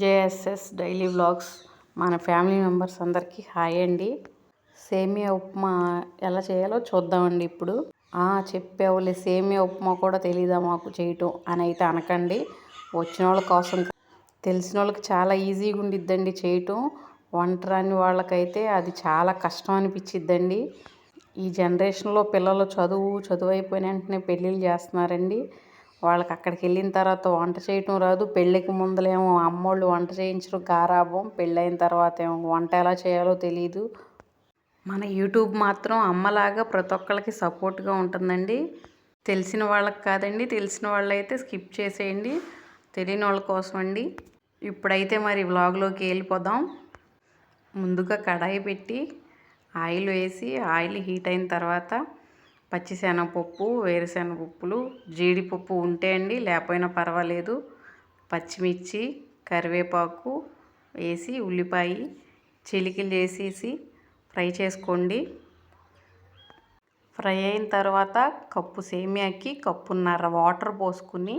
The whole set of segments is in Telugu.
జేఎస్ఎస్ డైలీ వ్లాగ్స్ మన ఫ్యామిలీ మెంబర్స్ అందరికీ హాయ్ అండి. సేమియా ఉప్మా ఎలా చేయాలో చూద్దామండి. ఇప్పుడు చెప్పేవాళ్ళే సేమియా ఉప్మా కూడా తెలీదా మాకు చేయటం అని అయితే అనకండి. వచ్చిన వాళ్ళ కోసం, తెలిసిన వాళ్ళకి చాలా ఈజీగా ఉండిద్దండి చేయటం. వంట రాని వాళ్ళకైతే అది చాలా కష్టం అనిపించిద్దండి. ఈ జనరేషన్లో పిల్లలు చదువు అయిపోయిన వెంటనే పెళ్ళిళ్ళు చేస్తున్నారండి. వాళ్ళకి అక్కడికి వెళ్ళిన తర్వాత వంట చేయటం రాదు. పెళ్ళికి ముందలేమో అమ్మోళ్ళు వంట చేయించడం గారాబం, పెళ్ళైన తర్వాత ఏమో వంట ఎలా చేయాలో తెలీదు. మన యూట్యూబ్ మాత్రం అమ్మలాగా ప్రతి ఒక్కరికి సపోర్ట్గా ఉంటుందండి. తెలిసిన వాళ్ళకి కాదండి, తెలిసిన వాళ్ళు అయితే స్కిప్ చేసేయండి. తెలియని వాళ్ళ కోసం అండి. ఇప్పుడైతే మరి వ్లాగ్లోకి వెళ్ళిపోదాం. ముందుగా కడాయి పెట్టి ఆయిల్ వేసి, ఆయిల్ హీట్ అయిన తర్వాత పచ్చిశనగపప్పు, వేరుశనగపప్పులు, జీడిపప్పు ఉంటే అండి, లేకపోయినా పర్వాలేదు, పచ్చిమిర్చి, కరివేపాకు వేసి, ఉల్లిపాయ చిలికలు చేసేసి ఫ్రై చేసుకోండి. ఫ్రై అయిన తర్వాత కప్పు సేమియాకి కప్పున్నర వాటర్ పోసుకుని,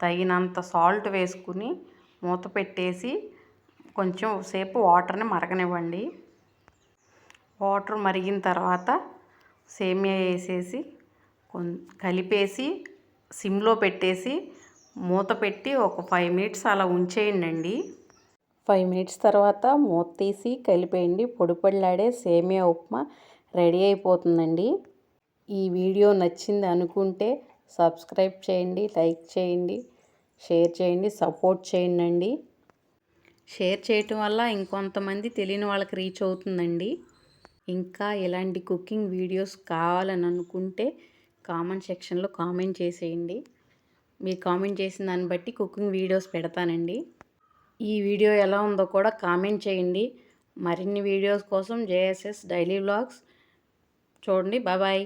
తగినంత సాల్ట్ వేసుకుని మూత పెట్టేసి కొంచెం సేపు వాటర్ని మరగనివ్వండి. వాటర్ మరిగిన తర్వాత సేమియా వేసేసి కలిపేసి సిమ్లో పెట్టేసి మూత పెట్టి ఒక 5 మినిట్స్ అలా ఉంచేయండి. 5 మినిట్స్ తర్వాత మూత తీసి కలిపేయండి. పొడి పొడిలాడే సేమియా ఉప్మా రెడీ అయిపోతుందండి. ఈ వీడియో నచ్చింది అనుకుంటే సబ్స్క్రైబ్ చేయండి, లైక్ చేయండి, షేర్ చేయండి, సపోర్ట్ చేయండి. షేర్ చేయటం వల్ల ఇంకొంతమంది తెలియని వాళ్ళకి రీచ్ అవుతుందండి. ఇంకా ఇలాంటి కుకింగ్ వీడియోస్ కావాలని అనుకుంటే కామెంట్ సెక్షన్లో కామెంట్ చేసేయండి. మీరు కామెంట్ చేసిన దాన్ని బట్టి కుకింగ్ వీడియోస్ పెడతానండి. ఈ వీడియో ఎలా ఉందో కూడా కామెంట్ చేయండి. మరిన్ని వీడియోస్ కోసం జేఎస్ఎస్ డైలీ వ్లాగ్స్ చూడండి. బాయ్.